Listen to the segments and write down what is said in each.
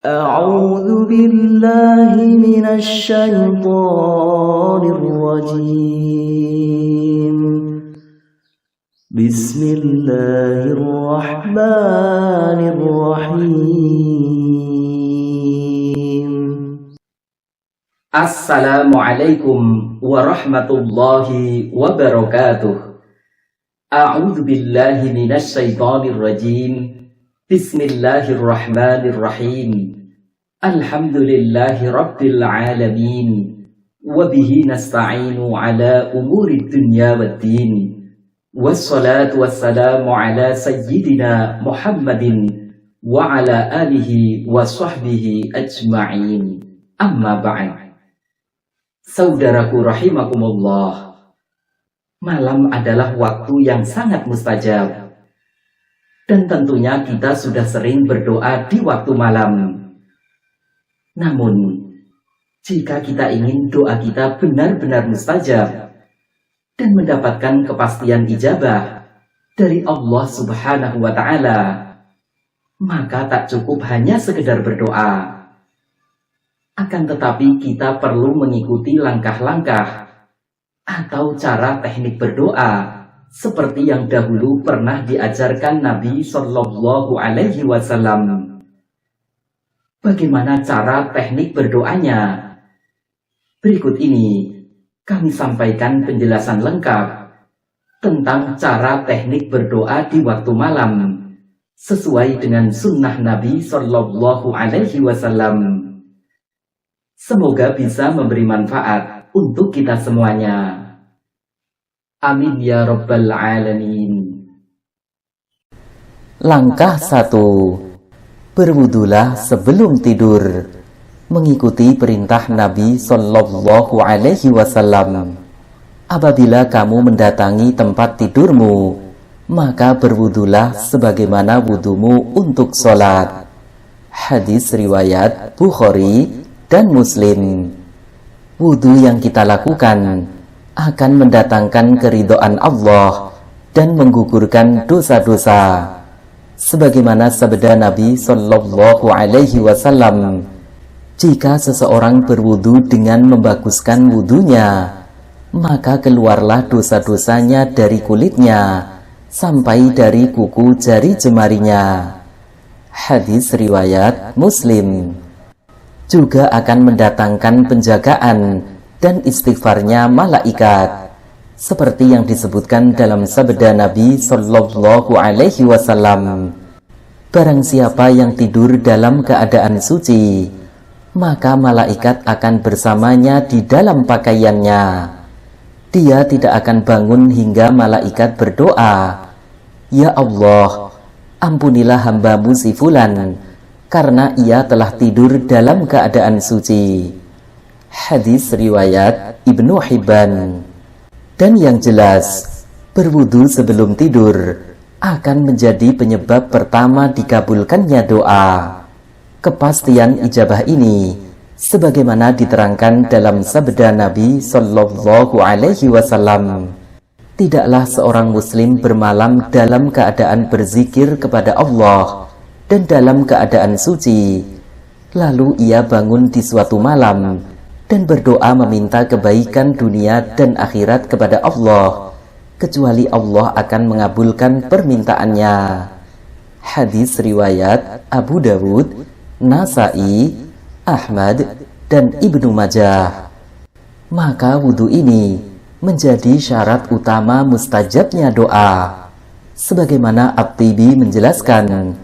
أعوذ بالله من الشيطان الرجيم بسم الله الرحمن الرحيم Assalamualaikum warahmatullahi wabarakatuh. A'udzu billahi minasy syaithanir rajim. Bismillahirrahmanirrahim. Alhamdulillahi rabbil alamin. Wa bihi nasta'inu ala umurid dunya waddin. Wassalatu wassalamu ala sayyidina Muhammadin wa ala alihi wa sahbihi ajma'in. Amma ba'd. Saudaraku rahimakumullah, malam adalah waktu yang sangat mustajab. Dan tentunya kita sudah sering berdoa di waktu malam. Namun, jika kita ingin doa kita benar-benar mustajab dan mendapatkan kepastian ijabah dari Allah Subhanahu wa Ta'ala, maka tak cukup hanya sekedar berdoa. Akan tetapi kita perlu mengikuti langkah-langkah atau cara teknik berdoa seperti yang dahulu pernah diajarkan Nabi Shallallahu Alaihi Wasallam. Bagaimana cara teknik berdoanya? Berikut ini kami sampaikan penjelasan lengkap tentang cara teknik berdoa di waktu malam sesuai dengan sunnah Nabi Shallallahu Alaihi Wasallam. Semoga bisa memberi manfaat untuk kita semuanya. Amin ya rabbal alamin. Langkah 1. Berwudulah sebelum tidur, mengikuti perintah Nabi Shallallahu Alaihi Wasallam. Apabila kamu mendatangi tempat tidurmu, maka berwudulah sebagaimana wudumu untuk sholat. Hadis riwayat Bukhari dan Muslim. Wudu yang kita lakukan akan mendatangkan keridhaan Allah dan menggugurkan dosa-dosa. Sebagaimana sabda Nabi Shallallahu Alaihi Wasallam, jika seseorang berwudu dengan membaguskan wudunya, maka keluarlah dosa-dosanya dari kulitnya sampai dari kuku jari jemarinya. Hadis riwayat Muslim. Juga akan mendatangkan penjagaan dan istighfarnya malaikat, seperti yang disebutkan dalam sabda Nabi Shallallahu Alaihi Wasallam. Barang siapa yang tidur dalam keadaan suci, maka malaikat akan bersamanya di dalam pakaiannya. Dia tidak akan bangun hingga malaikat berdoa, "Ya Allah, ampunilah hamba-Mu si fulan, karena ia telah tidur dalam keadaan suci." Hadis riwayat Ibnu Hibban. Dan yang jelas, berwudu sebelum tidur akan menjadi penyebab pertama dikabulkannya doa. Kepastian ijabah ini sebagaimana diterangkan dalam sabda Nabi Shallallahu Alaihi Wasallam, tidaklah seorang muslim bermalam dalam keadaan berzikir kepada Allah dan dalam keadaan suci, lalu ia bangun di suatu malam dan berdoa meminta kebaikan dunia dan akhirat kepada Allah, kecuali Allah akan mengabulkan permintaannya. Hadis riwayat Abu Dawud, Nasai, Ahmad, dan Ibnu Majah. Maka wudhu ini menjadi syarat utama mustajabnya doa, sebagaimana At-Tibi menjelaskan,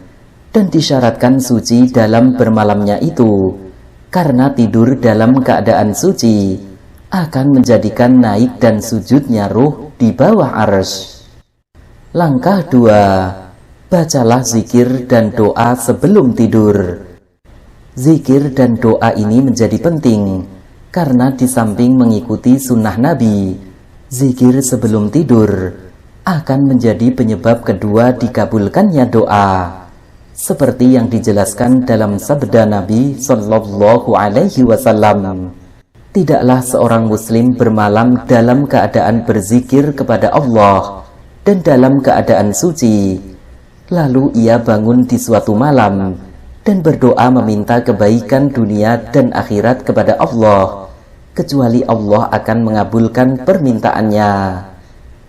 dan disyaratkan suci dalam bermalamnya itu karena tidur dalam keadaan suci akan menjadikan naik dan sujudnya ruh di bawah arsy. Langkah 2. Bacalah zikir dan doa sebelum tidur. Zikir dan doa ini menjadi penting karena di samping mengikuti sunnah Nabi, zikir sebelum tidur akan menjadi penyebab kedua dikabulkannya doa, seperti yang dijelaskan dalam sabda Nabi Shallallahu Alaihi Wasallam. Tidaklah seorang muslim bermalam dalam keadaan berzikir kepada Allah dan dalam keadaan suci, lalu ia bangun di suatu malam dan berdoa meminta kebaikan dunia dan akhirat kepada Allah, kecuali Allah akan mengabulkan permintaannya.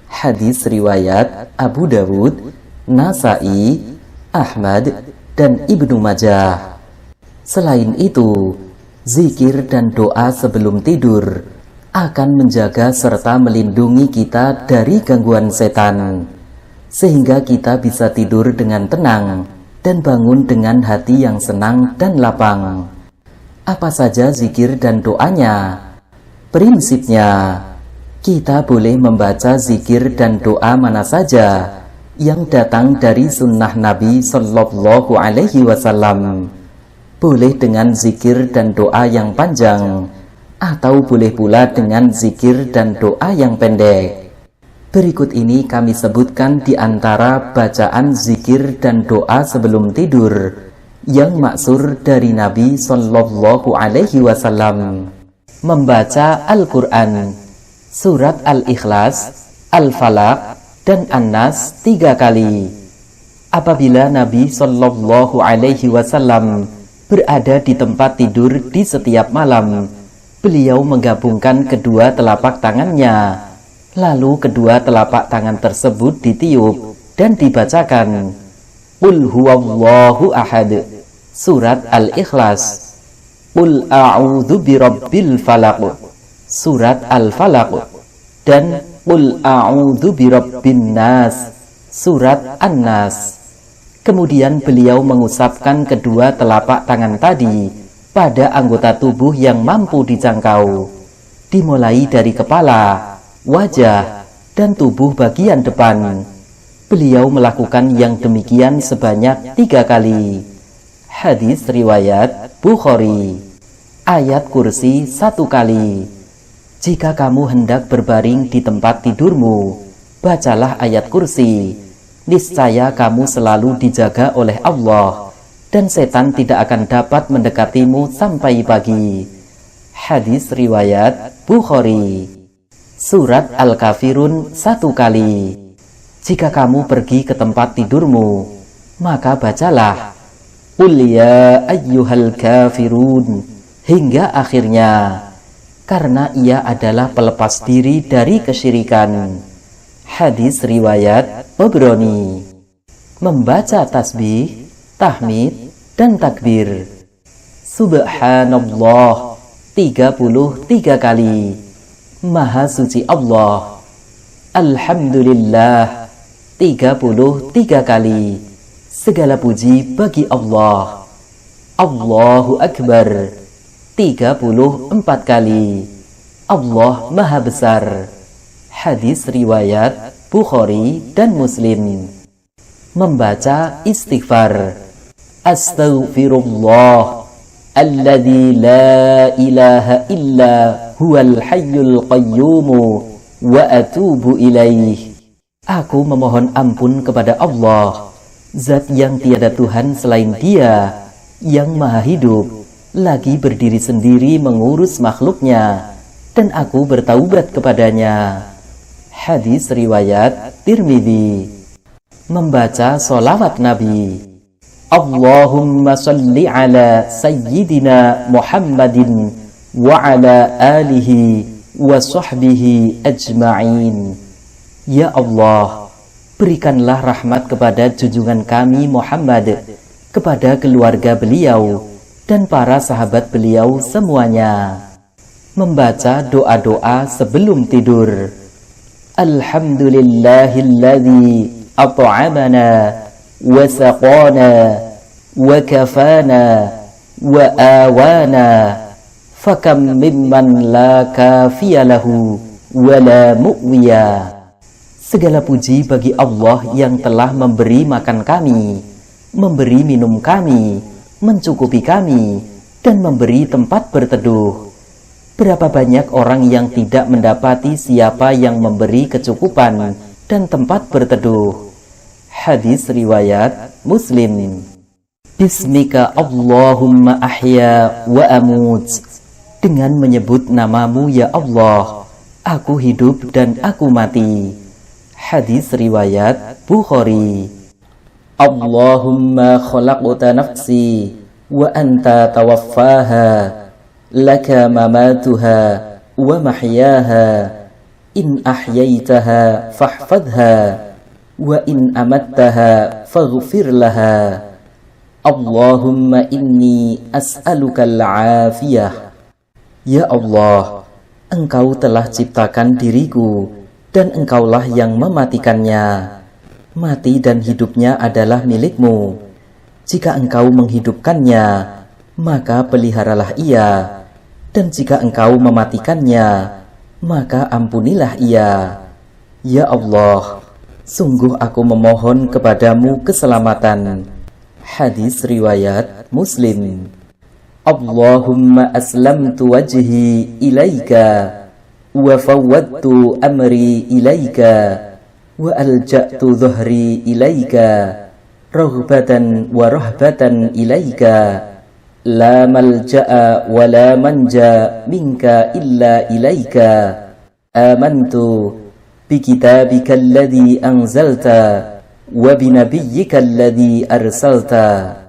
Hadis riwayat Abu Dawud, Nasai, Ahmad, dan Ibnu Majah. Selain itu, zikir dan doa sebelum tidur akan menjaga serta melindungi kita dari gangguan setan, sehingga kita bisa tidur dengan tenang dan bangun dengan hati yang senang dan lapang. Apa saja zikir dan doanya? Prinsipnya, kita boleh membaca zikir dan doa mana saja yang datang dari sunnah Nabi Sallallahu Alaihi Wasallam. Boleh dengan zikir dan doa yang panjang, atau boleh pula dengan zikir dan doa yang pendek. Berikut ini kami sebutkan di antara bacaan zikir dan doa sebelum tidur yang maksur dari Nabi Sallallahu Alaihi Wasallam. Membaca Al-Quran, surat Al-Ikhlas, Al-Falaq, dan An-Nas 3 kali. Apabila Nabi Sallallahu Alaihi Wasallam berada di tempat tidur di setiap malam, beliau menggabungkan kedua telapak tangannya, lalu kedua telapak tangan tersebut ditiup dan dibacakan Qul huwallahu ahad, surat Al-Ikhlas, Qul a'udzu birabbil falaq, surat Al-Falaq, dan Qul a'udzu birabbin nas, surat An-Nas. Kemudian beliau mengusapkan kedua telapak tangan tadi pada anggota tubuh yang mampu dijangkau, dimulai dari kepala, wajah, dan tubuh bagian depan. Beliau melakukan yang demikian sebanyak 3 kali. Hadis riwayat Bukhari. Ayat kursi 1 kali. Jika kamu hendak berbaring di tempat tidurmu, bacalah ayat kursi. Niscaya kamu selalu dijaga oleh Allah, dan setan tidak akan dapat mendekatimu sampai pagi. Hadis riwayat Bukhari. Surat Al-Kafirun 1 kali. Jika kamu pergi ke tempat tidurmu, maka bacalah Qul ya ayyuhal kafirun hingga akhirnya, karena ia adalah pelepas diri dari kesyirikan. Hadis riwayat Tabrani. Membaca tasbih, tahmid, dan takbir. Subhanallah 33 kali. Maha suci Allah. Alhamdulillah 33 kali. Segala puji bagi Allah. Allahu Akbar 34 kali. Allah Maha Besar. Hadis riwayat Bukhari dan Muslim. Membaca istighfar. Astaghfirullah alladzi la ilaha illa huwal hayyul qayyum wa atubu ilaih. Aku memohon ampun kepada Allah, Zat yang tiada Tuhan selain Dia, yang maha hidup, lagi berdiri sendiri mengurus makhluknya, dan aku bertaubat kepadanya. Hadis riwayat Tirmidzi. Membaca sholawat Nabi. Allahumma salli ala Sayyidina Muhammadin wa ala alihi wa sahbihi ajma'in. Ya Allah, berikanlah rahmat kepada junjungan kami Muhammad, kepada keluarga beliau, dan para sahabat beliau semuanya. Membaca doa-doa sebelum tidur. Alhamdulillahilladzi at'amana wa saqana wa kafana wa awana, fakam mimman la kafiyalahu wa la mu'wiya. Segala puji bagi Allah yang telah memberi makan kami, memberi minum kami, mencukupi kami, dan memberi tempat berteduh. Berapa banyak orang yang tidak mendapati siapa yang memberi kecukupan dan tempat berteduh. Hadis riwayat Muslim. Bismika Allahumma ahya wa amut. Dengan menyebut namamu ya Allah, aku hidup dan aku mati. Hadis riwayat Bukhari. Allahumma khalaqta nafsi wa anta tawaffaha laka mamatuha wa mahyaha in ahyaitaha fahfadha wa in amattaha faghfir laha Allahumma inni as'aluka al-afiyah. Ya Allah, Engkau telah ciptakan diriku dan Engkaulah yang mematikannya. Mati dan hidupnya adalah milikmu. Jika Engkau menghidupkannya, maka peliharalah ia. Dan jika Engkau mematikannya, maka ampunilah ia. Ya Allah, sungguh aku memohon kepadamu keselamatan. Hadis riwayat Muslim. Allahumma aslamtu wajhi ilaika wa fawwadtu amri ilaika wa alja'tu dhuhri ilaika raghbatan wa rahbatan ilaika la malja'a wa la manja minka illa ilaika amantu bi kitabika alladhi anzalta wa binabiyyika alladhi arsalta.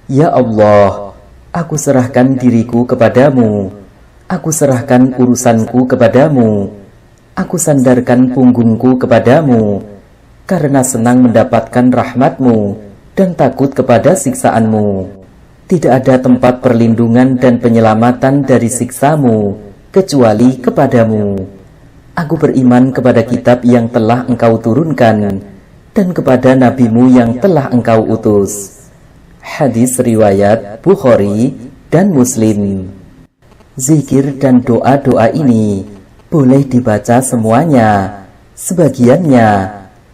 Ya Allah, aku serahkan diriku kepadamu, aku serahkan urusanku kepadamu, aku sandarkan punggungku kepadamu, karena senang mendapatkan rahmatmu dan takut kepada siksaanmu. Tidak ada tempat perlindungan dan penyelamatan dari siksamu kecuali kepadamu. Aku beriman kepada kitab yang telah Engkau turunkan dan kepada nabimu yang telah Engkau utus. Hadis riwayat Bukhari dan Muslim. Zikir dan doa-doa ini boleh dibaca semuanya, sebagiannya,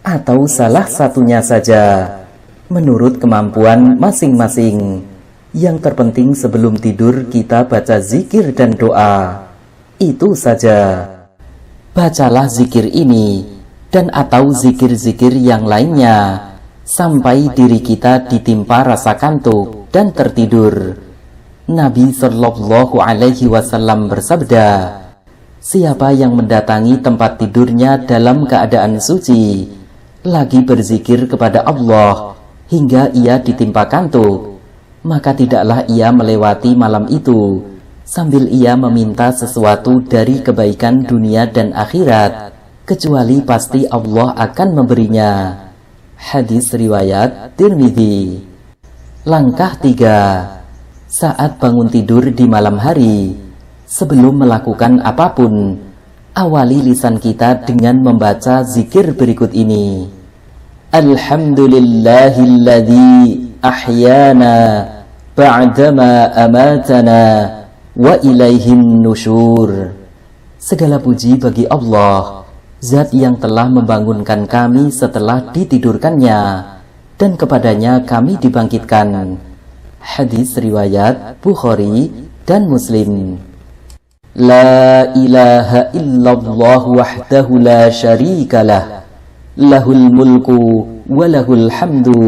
atau salah satunya saja, menurut kemampuan masing-masing. Yang terpenting sebelum tidur kita baca zikir dan doa. Itu saja. Bacalah zikir ini dan atau zikir-zikir yang lainnya sampai diri kita ditimpa rasa kantuk dan tertidur. Nabi Shallallahu Alaihi Wasallam bersabda, siapa yang mendatangi tempat tidurnya dalam keadaan suci, lagi berzikir kepada Allah hingga ia ditimpa kantuk, maka tidaklah ia melewati malam itu sambil ia meminta sesuatu dari kebaikan dunia dan akhirat, kecuali pasti Allah akan memberinya. Hadis riwayat Tirmidzi. Langkah 3. Saat bangun tidur di malam hari, sebelum melakukan apapun, awali lisan kita dengan membaca zikir berikut ini. Alhamdulillahilladzi ahyana ba'dama amatana wa ilaihin nusyur. Segala puji bagi Allah, Zat yang telah membangunkan kami setelah ditidurkannya, dan kepadanya kami dibangkitkan. Hadis riwayat Bukhari dan Muslim. La ilaha illallah wahdahu la syarikalah, lahul mulku wa lahul hamdu,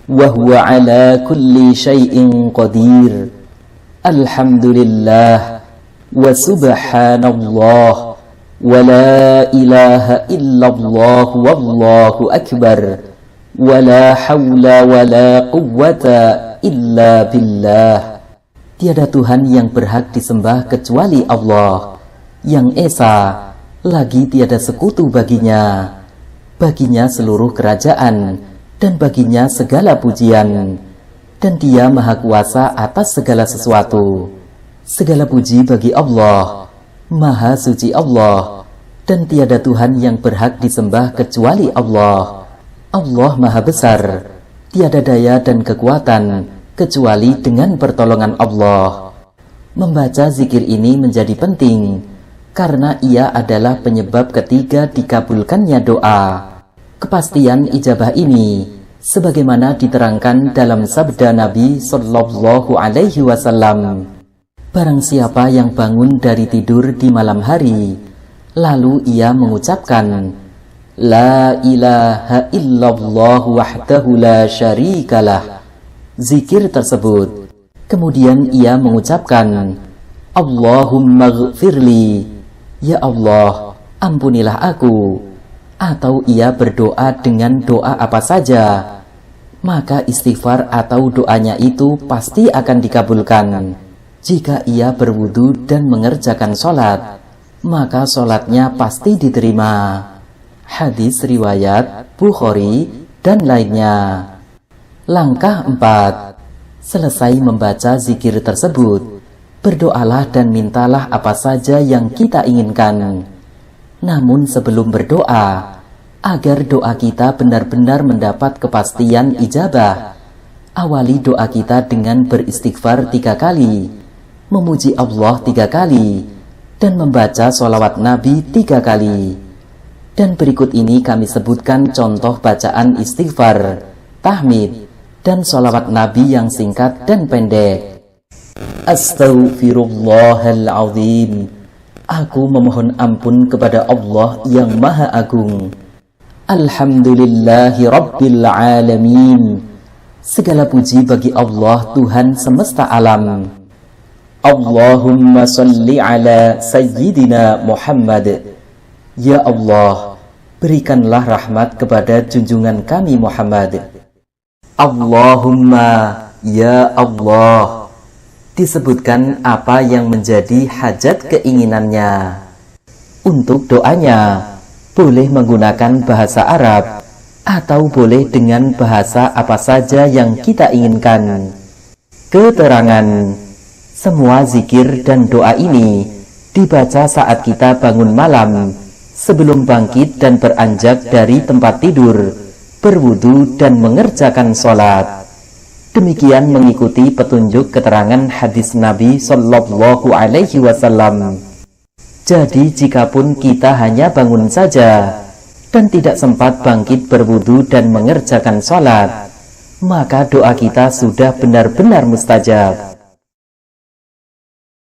wa huwa ala kulli syai'in qadir. Alhamdulillah wa subhanallah wa la ilaha illallah wallahu akbar wa la hawla wa la quwwata illa billah. Tiada Tuhan yang berhak disembah kecuali Allah, yang esa, lagi tiada sekutu baginya. Baginya seluruh kerajaan dan baginya segala pujian, dan Dia maha kuasa atas segala sesuatu. Segala puji bagi Allah, maha suci Allah, dan tiada Tuhan yang berhak disembah kecuali Allah. Allah maha besar, tiada daya dan kekuatan kecuali dengan pertolongan Allah. Membaca zikir ini menjadi penting karena ia adalah penyebab ketiga dikabulkannya doa. Kepastian ijabah ini sebagaimana diterangkan dalam sabda Nabi Shallallahu Alaihi Wasallam, barang siapa yang bangun dari tidur di malam hari, lalu ia mengucapkan La ilaha illallah wahdahu la syarikalah, zikir tersebut, kemudian ia mengucapkan Allahumma ghfirli, ya Allah, ampunilah aku, atau ia berdoa dengan doa apa saja, maka istighfar atau doanya itu pasti akan dikabulkan. Jika ia berwudu dan mengerjakan sholat, maka sholatnya pasti diterima. Hadis riwayat Bukhari dan lainnya. Langkah 4. Selesai membaca zikir tersebut, berdoalah dan mintalah apa saja yang kita inginkan. Namun sebelum berdoa, agar doa kita benar-benar mendapat kepastian ijabah, awali doa kita dengan beristighfar 3 kali, memuji Allah 3 kali, dan membaca sholawat Nabi 3 kali. Dan berikut ini kami sebutkan contoh bacaan istighfar, tahmid, dan sholawat Nabi yang singkat dan pendek. Astaghfirullahaladzim. Aku memohon ampun kepada Allah yang Maha Agung. Alhamdulillahi Rabbil Alamin. Segala puji bagi Allah Tuhan semesta alam. Allahumma salli ala Sayyidina Muhammad. Ya Allah, berikanlah rahmat kepada junjungan kami Muhammad. Allahumma, ya Allah. Disebutkan apa yang menjadi hajat keinginannya. Untuk doanya, boleh menggunakan bahasa Arab atau boleh dengan bahasa apa saja yang kita inginkan. Keterangan: semua zikir dan doa ini dibaca saat kita bangun malam, sebelum bangkit dan beranjak dari tempat tidur, berwudu dan mengerjakan sholat. Demikian mengikuti petunjuk keterangan hadis Nabi Shallallahu Alaihi Wasallam. Jadi jikapun kita hanya bangun saja dan tidak sempat bangkit berwudu dan mengerjakan sholat, maka doa kita sudah benar-benar mustajab.